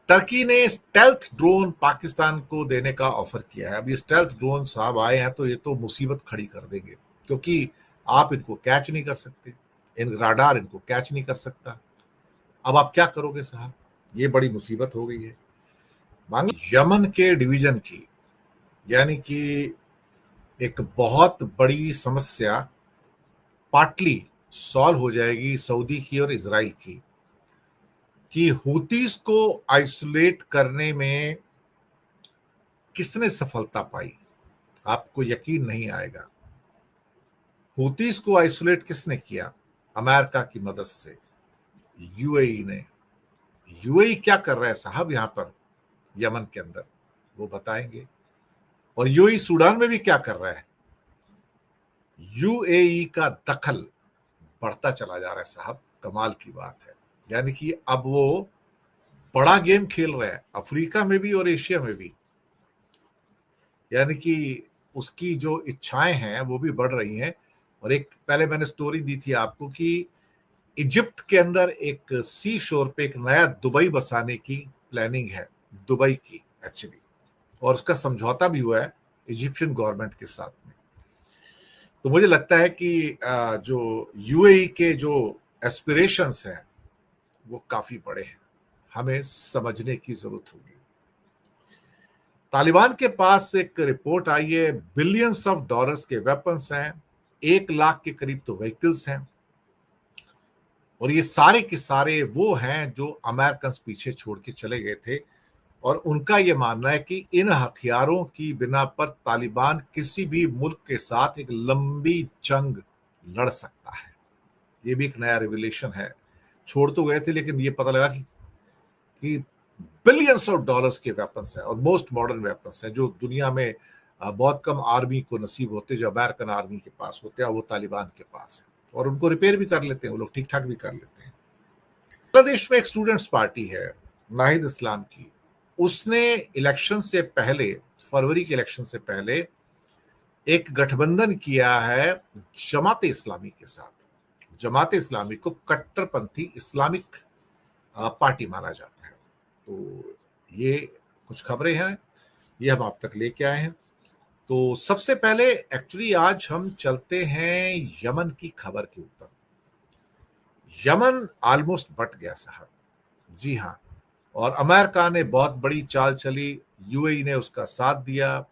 Turkey ने stealth drone Pakistan को देने का ऑफर किया है। अब ये स्टेल्थ ड्रोन साहब आए हैं तो ये तो मुसीबत खड़ी कर देंगे, क्योंकि आप इनको कैच नहीं कर सकते, इन राडार इनको कैच नहीं कर सकता। अब आप क्या करोगे साहब, ये बड़ी मुसीबत हो गई है। यमन के डिवीजन की, यानी कि एक बहुत बड़ी समस्या पार्टली सॉल्व हो जाएगी सऊदी की और इजराइल की, कि हूतीस को आइसोलेट करने में किसने सफलता पाई। आपको यकीन नहीं आएगा, हूतीस को आइसोलेट किसने किया? अमेरिका की मदद से, यूएई ने। यूएई क्या कर रहा है साहब यहां पर यमन के अंदर, वो बताएंगे। और यूएई सूडान में भी क्या कर रहा है। यूएई का दखल बढ़ता चला जा रहा है साहब, कमाल की बात है। यानी कि अब वो बड़ा गेम खेल रहा है अफ्रीका में भी और एशिया में भी। यानी कि उसकी जो इच्छाएं हैं वो भी बढ़ रही हैं। और एक पहले मैंने स्टोरी दी थी आपको कि इजिप्ट के अंदर एक सी शोर पे एक नया दुबई बसाने की प्लानिंग है, दुबई की एक्चुअली, और उसका समझौता भी हुआ है इजिप्शियन गवर्नमेंट के साथ में। तो मुझे लगता है कि जो यूएई के जो एस्पिरेशंस हैं वो काफी बड़े हैं, हमें समझने की जरूरत होगी। तालिबान के पास एक रिपोर्ट आई है, बिलियंस ऑफ डॉलर्स के वेपन्स हैं, 1 लाख के करीब तो व्हीकल्स हैं, और ये सारे के सारे वो हैं जो अमेरिकन पीछे छोड़ के चले गए थे। और उनका ये मानना है कि इन हथियारों की बिना पर तालिबान किसी भी मुल्क के साथ एक लंबी जंग लड़ सकता है। ये भी एक नया रिविलेशन है। छोड़ तो गए थे लेकिन ये पता लगा कि बिलियंस ऑफ डॉलर्स के वेपन्स हैं, और मोस्ट मॉडर्न वेपन्स हैं जो दुनिया में बहुत कम आर्मी को नसीब होते, जो अमेरिकन आर्मी के पास होते हैं वो तालिबान के पास है, और उनको रिपेयर भी कर लेते हैं वो लोग, ठीक ठाक भी कर लेते हैं। बांग्लादेश में एक स्टूडेंट्स पार्टी है नाहिद इस्लाम की, उसने इलेक्शन से पहले, फरवरी के इलेक्शन से पहले एक गठबंधन किया है जमात इस्लामी के साथ। जमात इस्लामी को कट्टरपंथी इस्लामिक पार्टी माना जाता है। तो ये कुछ खबरें हैं, ये हम आप तक लेके आए हैं। तो सबसे पहले एक्चुअली आज हम चलते हैं यमन की खबर के ऊपर। यमन ऑलमोस्ट बट गया साहब, जी हाँ, और अमेरिका ने बहुत बड़ी चाल चली, यूएई ने उसका साथ दिया,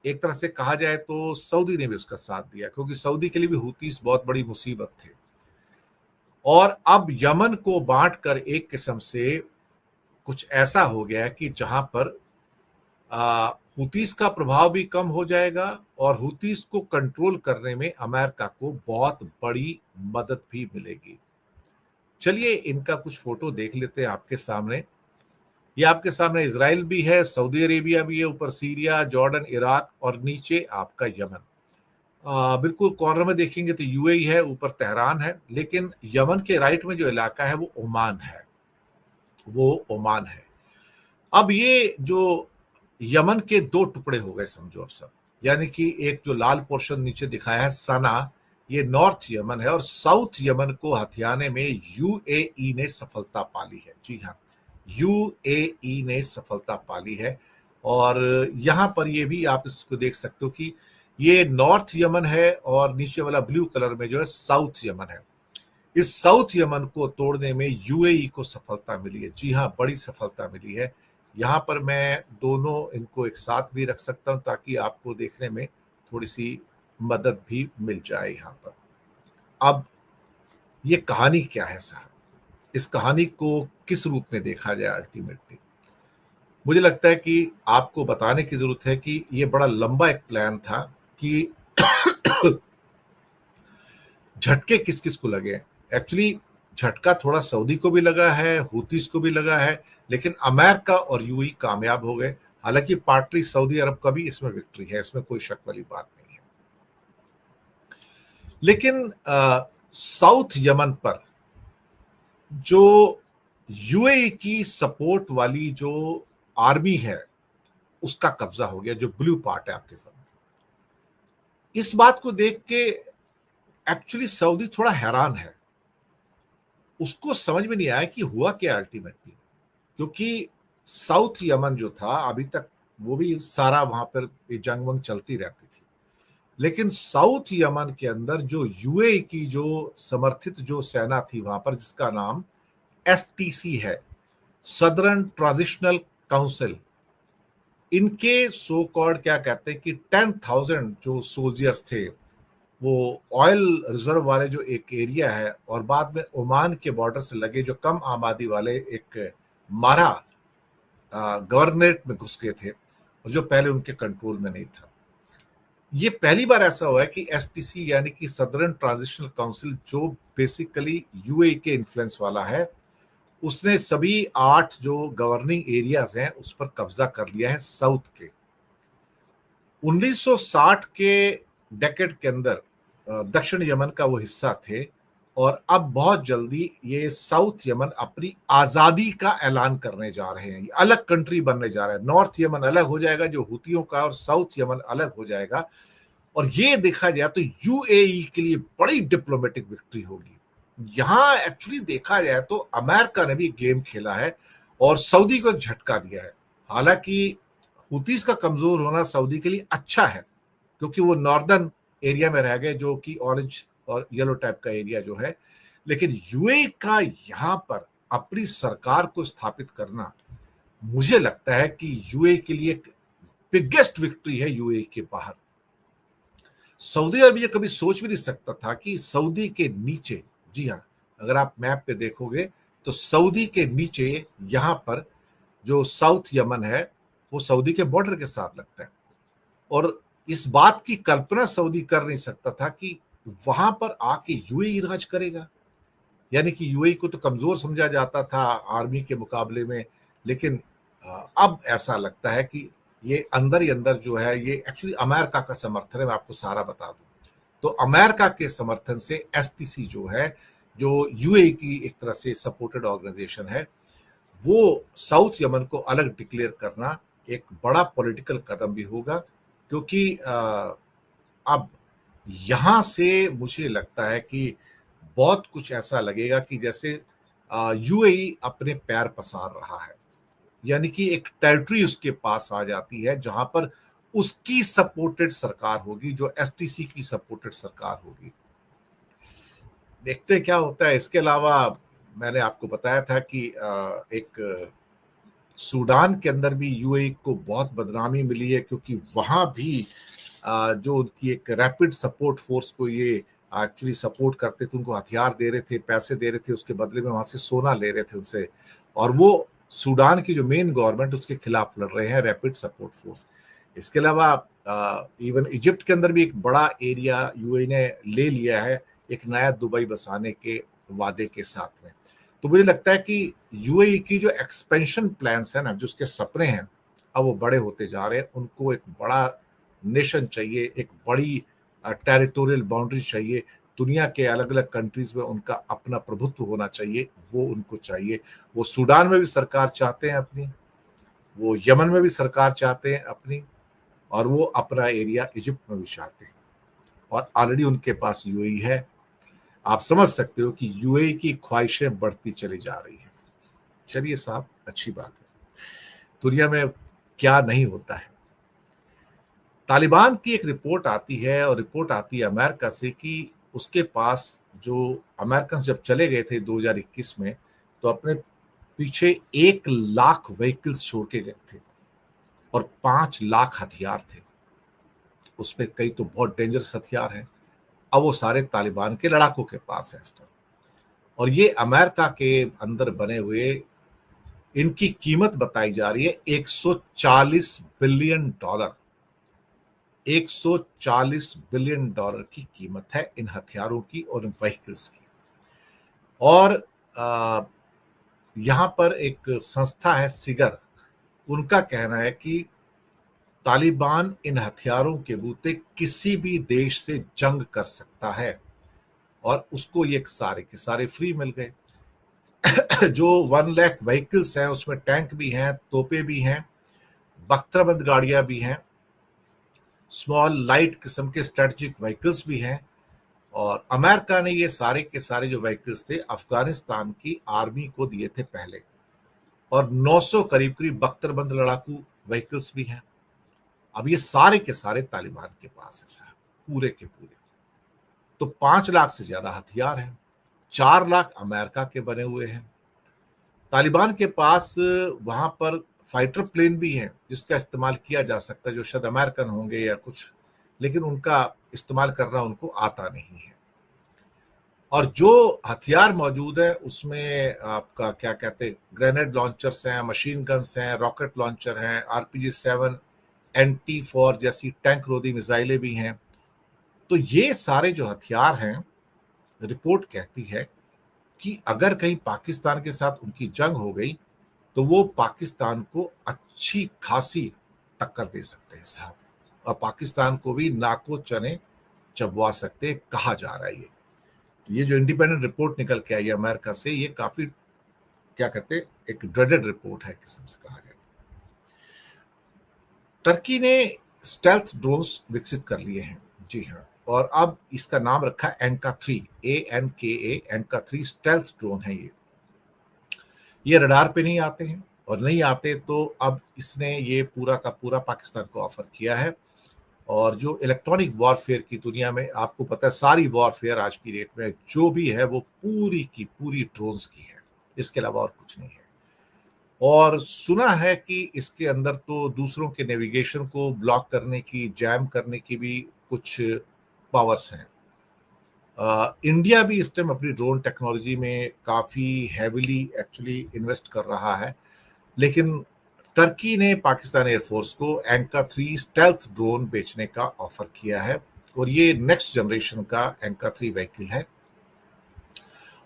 एक तरह से कहा जाए तो सऊदी ने भी उसका साथ दिया, क्योंकि सऊदी के लिए भी हूतीस बहुत बड़ी मुसीबत थे। और अब यमन को बांटकर एक किस्म से कुछ ऐसा हो गया है कि जहां पर हूतीस का प्रभाव भी कम हो जाएगा, और हूतीस को कंट्रोल करने में अमेरिका को बहुत बड़ी मदद भी मिलेगी। चलिए इनका कुछ फोटो देख लेते हैं आपके सामने। ये आपके सामने इजराइल भी है, सऊदी अरेबिया भी है, ऊपर सीरिया, जॉर्डन, इराक, और नीचे आपका यमन। बिल्कुल कॉर्नर में देखेंगे तो यूएई है, ऊपर तेहरान है, लेकिन यमन के राइट में जो इलाका है वो ओमान है, वो ओमान है। अब ये जो यमन के दो टुकड़े हो गए समझो अब सब, यानी कि एक जो लाल पोर्शन नीचे दिखाया है सना, ये नॉर्थ यमन है, और साउथ यमन को हथियाने में यूएई ने सफलता पाली है। जी हाँ, यूएई ने सफलता पाली है। और यहां पर ये भी आप इसको देख सकते हो कि ये नॉर्थ यमन है, और नीचे वाला ब्लू कलर में जो है साउथ यमन है। इस साउथ यमन को तोड़ने में यूएई को सफलता मिली है, जी हाँ, बड़ी सफलता मिली है। यहां पर मैं दोनों इनको एक साथ भी रख सकता हूं ताकि आपको देखने में थोड़ी सी मदद भी मिल जाए यहां पर। अब ये कहानी क्या है साहब, इस कहानी को किस रूप में देखा जाए अल्टीमेटली, मुझे लगता है कि आपको बताने की जरूरत है कि ये बड़ा लंबा एक प्लान था कि झटके किस किस को लगे। एक्चुअली झटका थोड़ा सऊदी को भी लगा है, हूतीस को भी लगा है, लेकिन अमेरिका और यूएई कामयाब हो गए। हालांकि पार्टली सऊदी अरब का भी इसमें विक्ट्री है, इसमें कोई शक वाली बात नहीं है। लेकिन साउथ यमन पर जो यूएई की सपोर्ट वाली जो आर्मी है उसका कब्जा हो गया, जो ब्लू पार्ट है आपके सामने। इस बात को देख के एक्चुअली सऊदी थोड़ा हैरान है, उसको समझ में नहीं आया कि हुआ क्या अल्टीमेटली, क्योंकि साउथ यमन जो था अभी तक वो भी सारा वहां पर जंग वंग चलती रहती थी, लेकिन साउथ यमन के अंदर जो यूएई की जो समर्थित जो सेना थी वहां पर, जिसका नाम एसटीसी है, सदर्न ट्रांजिशनल काउंसिल, इनके सो कॉल्ड क्या कहते हैं कि 10,000 जो सोल्जर्स थे, वो ऑयल रिजर्व वाले जो एक एरिया है और बाद में ओमान के बॉर्डर से लगे जो कम आबादी वाले एक मारा गवर्नरेट में घुस गए थे, और जो पहले उनके कंट्रोल में नहीं था। ये पहली बार ऐसा हुआ है कि एसटीसी यानी कि सदर्न ट्रांजिशनल काउंसिल, जो बेसिकली यूएई के इन्फ्लुएंस वाला है, उसने सभी 8 जो गवर्निंग एरियाज हैं उस पर कब्जा कर लिया है साउथ के। 1960 के डेकेड के अंदर दक्षिण यमन का वो हिस्सा थे, और अब बहुत जल्दी ये साउथ यमन अपनी आजादी का ऐलान करने जा रहे हैं। ये अलग कंट्री बनने जा रहा है। नॉर्थ यमन अलग हो जाएगा जो हुतियों का, और साउथ यमन अलग हो जाएगा। और ये देखा जाए तो यूएई के लिए बड़ी डिप्लोमेटिक विक्ट्री होगी। यहां एक्चुअली देखा जाए तो अमेरिका ने भी गेम खेला है और सऊदी को एक झटका दिया है। हालांकि हुतीस का कमजोर होना सऊदी के लिए अच्छा है, क्योंकि वो नॉर्दर्न एरिया में रह गए, जो कि ऑरेंज और येलो टाइप का एरिया जो है। लेकिन यूएई का यहां पर अपनी सरकार को स्थापित करना, मुझे लगता है कि यूएई के लिए एक बिगेस्ट विक्ट्री है यूएई के बाहर। सऊदी अरबिया कभी सोच भी नहीं सकता था कि सऊदी के नीचे, जी हाँ, अगर आप मैप पे देखोगे तो सऊदी के नीचे यहां पर जो साउथ यमन है वो सऊदी के बॉर्डर के साथ लगता है, और इस बात की कल्पना सऊदी कर नहीं सकता था कि वहां पर आके यूएई राज करेगा। यानी कि यूएई को तो कमजोर समझा जाता था आर्मी के मुकाबले में, लेकिन अब ऐसा लगता है कि ये अंदर ही अंदर जो है ये एक्चुअली अमेरिका का समर्थन है। मैं आपको सारा बता दूं तो अमेरिका के समर्थन से एसटीसी जो है, जो यूएई की एक तरह से सपोर्टेड ऑर्गेनाइजेशन है, वो साउथ यमन को अलग डिक्लेयर करना एक बड़ा पॉलिटिकल कदम भी होगा। क्योंकि अब यहां से मुझे लगता है कि बहुत कुछ ऐसा लगेगा कि जैसे यूएई अपने पैर पसार रहा है, यानी कि एक टेरिटरी उसके पास आ जाती है जहां पर उसकी सपोर्टेड सरकार होगी, जो एसटीसी की सपोर्टेड सरकार होगी। देखते हैं क्या होता है। इसके अलावा मैंने आपको बताया था कि एक सूडान के अंदर भी यूएई को बहुत बदनामी मिली है, क्योंकि वहां भी जो उनकी एक रैपिड सपोर्ट फोर्स को ये एक्चुअली सपोर्ट करते थे, उनको हथियार दे रहे थे, पैसे दे रहे थे, उसके बदले में वहां से सोना ले रहे थे उनसे, और वो सूडान की जो मेन गवर्नमेंट उसके खिलाफ लड़ रहे हैं रैपिड सपोर्ट फोर्स। इसके अलावा इवन इजिप्ट के अंदर भी एक बड़ा एरिया यूएई ने ले लिया है एक नया दुबई बसाने के वादे के साथ में। तो मुझे लगता है कि यूएई की जो एक्सपेंशन प्लान्स है ना, जो उसके सपने हैं, अब वो बड़े होते जा रहे हैं। उनको एक बड़ा नेशन चाहिए, एक बड़ी टेरिटोरियल बाउंड्री चाहिए, दुनिया के अलग अलग कंट्रीज में उनका अपना प्रभुत्व होना चाहिए, वो उनको चाहिए। वो सूडान में भी सरकार चाहते हैं अपनी, वो यमन में भी सरकार चाहते हैं अपनी, और वो अपना एरिया इजिप्ट में भी चाहते हैं, और ऑलरेडी उनके पास यूएई है। आप समझ सकते हो कि यूएई की ख्वाहिशें बढ़ती चली जा रही हैं। चलिए साहब, अच्छी बात है, दुनिया में क्या नहीं होता है। तालिबान की एक रिपोर्ट आती है, और रिपोर्ट आती है अमेरिका से कि उसके पास जो अमेरिकन जब चले गए थे 2021 में, तो अपने पीछे 1 लाख व्हीकल्स छोड़ के गए थे और 5 लाख हथियार थे। उसमें कई तो बहुत डेंजरस हथियार हैं। अब वो सारे तालिबान के लड़ाकों के पास है इस टाइम, और ये अमेरिका के अंदर बने हुए, इनकी कीमत बताई जा रही है $140 बिलियन। $140 बिलियन की कीमत है इन हथियारों की और इन व्हीकल्स की। और यहां पर एक संस्था है सिगर, उनका कहना है कि तालिबान इन हथियारों के बूते किसी भी देश से जंग कर सकता है, और उसको ये सारे के सारे फ्री मिल गए। जो 1 लाख व्हीकल्स हैं उसमें टैंक भी हैं, तोपे भी हैं, बख्तरबंद गाड़ियां भी हैं, स्मॉल लाइट किस्म के स्ट्रेटेजिक व्हीकल्स भी हैं। और अमेरिका ने ये सारे के सारे जो व्हीकल्स थे अफगानिस्तान की आर्मी को दिए थे पहले, और 900 करीब करीब बख्तरबंद लड़ाकू व्हीकल्स भी हैं। अब ये सारे के सारे तालिबान के पास है साहब, पूरे के पूरे। तो 5 लाख से ज्यादा हथियार हैं, 4 लाख अमेरिका के बने हुए हैं। तालिबान के पास वहां पर फाइटर प्लेन भी हैं जिसका इस्तेमाल किया जा सकता है, जो शायद अमेरिकन होंगे या कुछ, लेकिन उनका इस्तेमाल करना उनको आता नहीं है। और जो हथियार मौजूद है उसमें आपका क्या कहते हैं, ग्रेनेड लॉन्चर्स हैं, मशीन गन्स हैं, रॉकेट लॉन्चर हैं, RPG-7 NT-4 जैसी टैंक रोधी मिसाइलें भी हैं। तो ये सारे जो हथियार हैं, रिपोर्ट कहती है कि अगर कहीं पाकिस्तान के साथ उनकी जंग हो गई तो वो पाकिस्तान को अच्छी खासी टक्कर दे सकते हैं साहब, और पाकिस्तान को भी नाको चने चबवा सकते, कहा जा रहा है। ये जो इंडिपेंडेंट रिपोर्ट निकल के आई है अमेरिका से, ये काफी क्या कहते हैं, एक ड्रेडेड रिपोर्ट है किस्म से कहा जाए। टर्की ने स्टेल्थ ड्रोन्स विकसित कर लिए हैं, जी हाँ, और अब इसका नाम रखा है एंका-3, ANKA, एंका-3 स्टेल्थ ड्रोन है। ये रडार पे नहीं आते हैं, और नहीं आते तो अब इसने ये पूरा का पूरा पाकिस्तान को ऑफर किया है। और जो इलेक्ट्रॉनिक वॉरफेयर की दुनिया में आपको पता है, सारी वॉरफेयर आज की डेट में जो भी है वो पूरी की पूरी ड्रोन्स की है, इसके अलावा और कुछ नहीं है। और सुना है कि इसके अंदर तो दूसरों के नेविगेशन को ब्लॉक करने की, जैम करने की भी कुछ पावर्स हैं। इंडिया भी इस टाइम अपनी ड्रोन टेक्नोलॉजी में काफ़ी हैविली एक्चुअली इन्वेस्ट कर रहा है, लेकिन टर्की ने पाकिस्तान एयरफोर्स को एंका-3 स्टेल्थ ड्रोन बेचने का ऑफर किया है, और ये नेक्स्ट जनरेशन का एंका-3 व्हीकल है,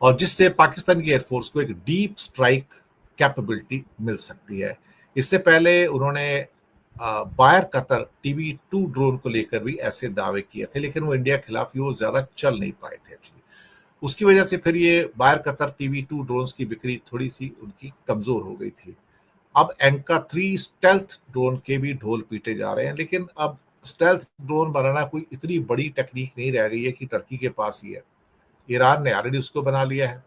और जिससे पाकिस्तान की एयरफोर्स को एक डीप स्ट्राइक कैपेबिलिटी मिल सकती है। इससे पहले उन्होंने बायर कतर TB2 ड्रोन को लेकर भी ऐसे दावे किए थे, लेकिन वो इंडिया के खिलाफ वो ज्यादा चल नहीं पाए थे एक्चुअली। उसकी वजह से फिर ये बायर कतर TB2 ड्रोन्स की बिक्री थोड़ी सी उनकी कमजोर हो गई थी। अब एंका-3 स्टेल्थ ड्रोन के भी ढोल पीटे जा रहे हैं, लेकिन अब स्टेल्थ ड्रोन बनाना कोई इतनी बड़ी टेक्निक नहीं रह गई है कि टर्की के पास ही है। ईरान ने ऑलरेडी उसको बना लिया है,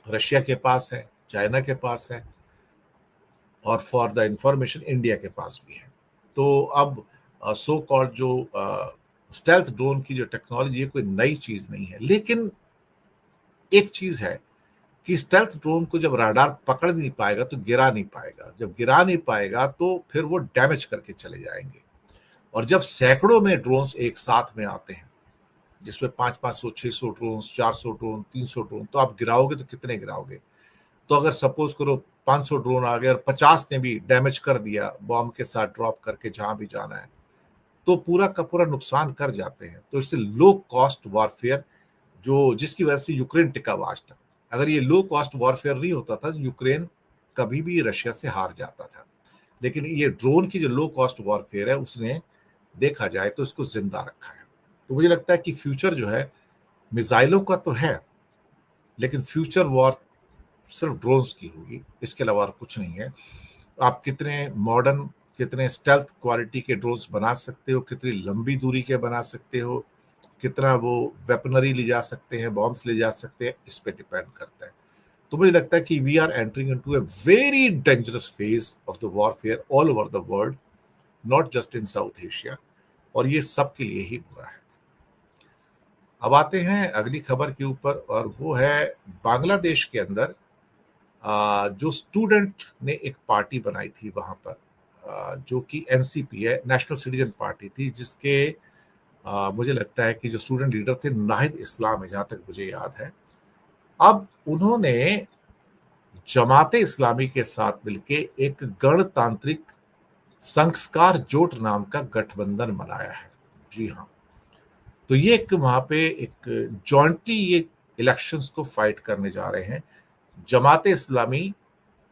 रशिया के पास है, चाइना के पास है, और फॉर द इंफॉर्मेशन इंडिया के पास भी है। तो अब सो कॉल्ड जो स्टेल्थ ड्रोन की जो टेक्नोलॉजी है कोई नई चीज नहीं है, लेकिन एक चीज है कि स्टेल्थ ड्रोन को जब राडार पकड़ नहीं पाएगा तो गिरा नहीं पाएगा, जब गिरा नहीं पाएगा तो फिर वो डैमेज करके चले जाएंगे। और जब सैकड़ों में ड्रोन्स एक साथ में आते हैं, जिसमें 500, 600 ड्रोन, 400 ड्रोन, 300 ड्रोन, तो आप गिराओगे तो कितने गिराओगे? तो अगर सपोज करो 500 ड्रोन आ गए और 50 ने भी डैमेज कर दिया बॉम्ब के साथ ड्रॉप करके जहां भी जाना है, तो पूरा का पूरा नुकसान कर जाते हैं। तो इससे लो कॉस्ट वॉरफेयर, जो जिसकी वजह से यूक्रेन टिका हुआ आज तक। अगर ये लो कॉस्ट वॉरफेयर नहीं होता था, यूक्रेन कभी भी रशिया से हार जाता था। लेकिन ये ड्रोन की जो लो कॉस्ट वॉरफेयर है, उसने देखा जाए तो इसको जिंदा रखा है। तो मुझे लगता है कि फ्यूचर जो है मिसाइलों का तो है, लेकिन फ्यूचर वॉर सिर्फ ड्रोन्स की होगी, इसके अलावा और कुछ नहीं है। आप कितने मॉडर्न, कितने स्टेल्थ क्वालिटी के ड्रोन्स बना सकते हो, कितनी लंबी दूरी के बना सकते हो, कितना वो वेपनरी ले जा सकते हैं, बॉम्ब्स ले जा सकते हैं, इस पे डिपेंड करता है। तो मुझे लगता है कि we are entering into a very dangerous phase of the warfare all over the world, not just in South Asia, और ये सब के लिए ही बुरा है। अब आते हैं अगली खबर के ऊपर, और वो है बांग्लादेश के अंदर जो स्टूडेंट ने एक पार्टी बनाई थी वहां पर, जो कि NCP है, नेशनल सिटीजन पार्टी थी, जिसके मुझे लगता है कि जो स्टूडेंट लीडर थे नाहिद इस्लाम है, जहां तक मुझे याद है। अब उन्होंने जमाते इस्लामी के साथ मिलके एक गणतांत्रिक संस्कार जोट नाम का गठबंधन बनाया है। जी हाँ, तो ये एक वहां पे एक जॉइंटली ये इलेक्शंस को फाइट करने जा रहे हैं, जमाते इस्लामी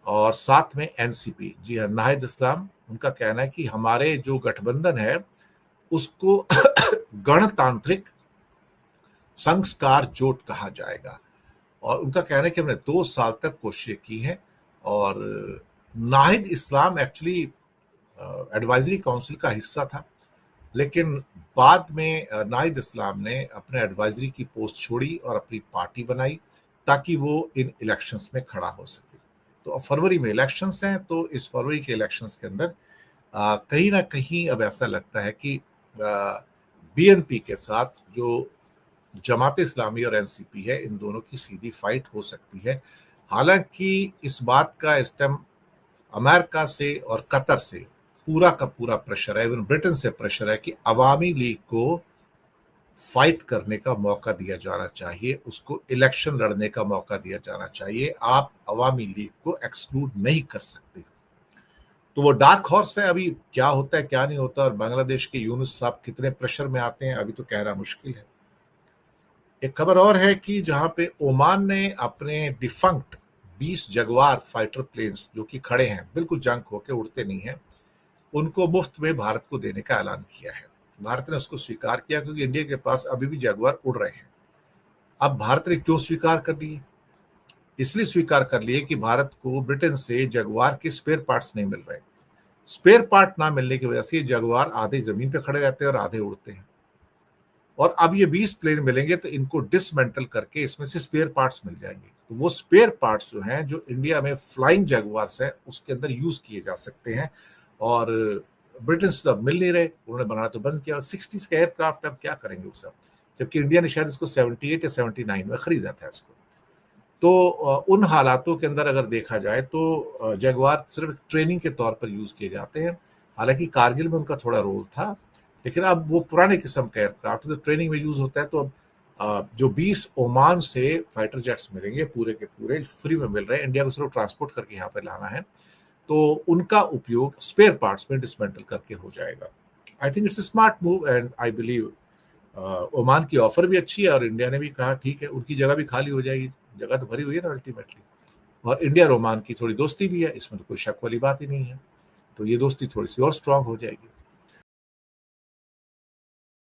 और साथ में NCP। जी हाँ, नाहिद इस्लाम, उनका कहना है कि हमारे जो गठबंधन है उसको गणतांत्रिक संस्कार जोट कहा जाएगा। और उनका कहना है कि हमने 2 साल तक कोशिश की है, और नाहिद इस्लाम एक्चुअली एडवाइजरी काउंसिल का हिस्सा था, लेकिन बाद में नाहिद इस्लाम ने अपने एडवाइजरी की पोस्ट छोड़ी और अपनी पार्टी बनाई ताकि वो इन इलेक्शंस में खड़ा हो सके। तो अब फरवरी में इलेक्शंस हैं, तो इस फरवरी के इलेक्शंस के अंदर कहीं ना कहीं अब ऐसा लगता है कि बीएनपी के साथ जो जमात इस्लामी और एनसीपी है, इन दोनों की सीधी फाइट हो सकती है। हालांकि इस बात का इस टाइम अमेरिका से और कतर से पूरा का पूरा प्रेशर है, इवन ब्रिटेन से प्रेशर है कि अवामी लीग को फाइट करने का मौका दिया जाना चाहिए, उसको इलेक्शन लड़ने का मौका दिया जाना चाहिए। आप अवामी लीग को एक्सक्लूड नहीं कर सकते। तो वो डार्क हॉर्स है, अभी क्या होता है क्या नहीं होता, और बांग्लादेश के यूनुस साहब कितने प्रेशर में आते हैं अभी तो कहना मुश्किल है। एक खबर और है कि जहां पे ओमान ने अपने डिफंक्ट 20 जगुआर फाइटर प्लेन्स जो कि खड़े हैं, बिल्कुल जंग होके उड़ते नहीं हैं, उनको मुफ्त में भारत को देने का ऐलान किया है। भारत ने उसको स्वीकार किया क्योंकि इंडिया के पास अभी भी जगुआर उड़ रहे हैं। अब भारत ने क्यों स्वीकार कर लिए? इसलिए स्वीकार कर लिए कि भारत को ब्रिटेन से जगुआर के स्पेयर पार्ट्स नहीं मिल रहे। स्पेयर पार्ट ना मिलने की वजह से जगुआर आधे जमीन पे खड़े रहते हैं और आधे उड़ते हैं। और अब ये 20 प्लेन मिलेंगे तो इनको डिसमेंटल करके इसमें से स्पेयर पार्ट्स मिल जाएंगे। तो वो स्पेयर पार्ट्स जो हैं, जो इंडिया में फ्लाइंग जगुआर्स है उसके अंदर यूज किए जा सकते हैं। और ब्रिटेन से तो अब मिल नहीं रहे, उन्होंने बनाना तो बंद किया। 60s का एयरक्राफ्ट अब क्या करेंगे वो सब, जबकि इंडिया ने शायद इसको 78 या 79 में खरीदा था इसको। तो उन हालातों के अंदर अगर देखा जाए तो जगुआर सिर्फ ट्रेनिंग के तौर पर यूज किए जाते हैं। हालांकि कारगिल में उनका थोड़ा रोल था, लेकिन अब वो पुराने किस्म का एयरक्राफ्ट जो ट्रेनिंग में यूज होता है। तो अब जो 20 ओमान से फाइटर जेट्स मिलेंगे पूरे के पूरे फ्री में मिल रहे हैं, इंडिया को सिर्फ ट्रांसपोर्ट करके यहाँ पे लाना है, तो उनका उपयोग स्पेयर पार्ट्स में डिसमेंटल करके हो जाएगा। I think it's a smart move and I believe Oman की ऑफर भी अच्छी है और इंडिया ने भी कहा ठीक है, उनकी जगह भी खाली हो जाएगी, जगह तो भरी हुई है ना अल्टीमेटली। और इंडिया और ओमान की थोड़ी दोस्ती भी है, इसमें तो कोई शक वाली बात ही नहीं है, तो ये दोस्ती थोड़ी सी और स्ट्रांग हो जाएगी।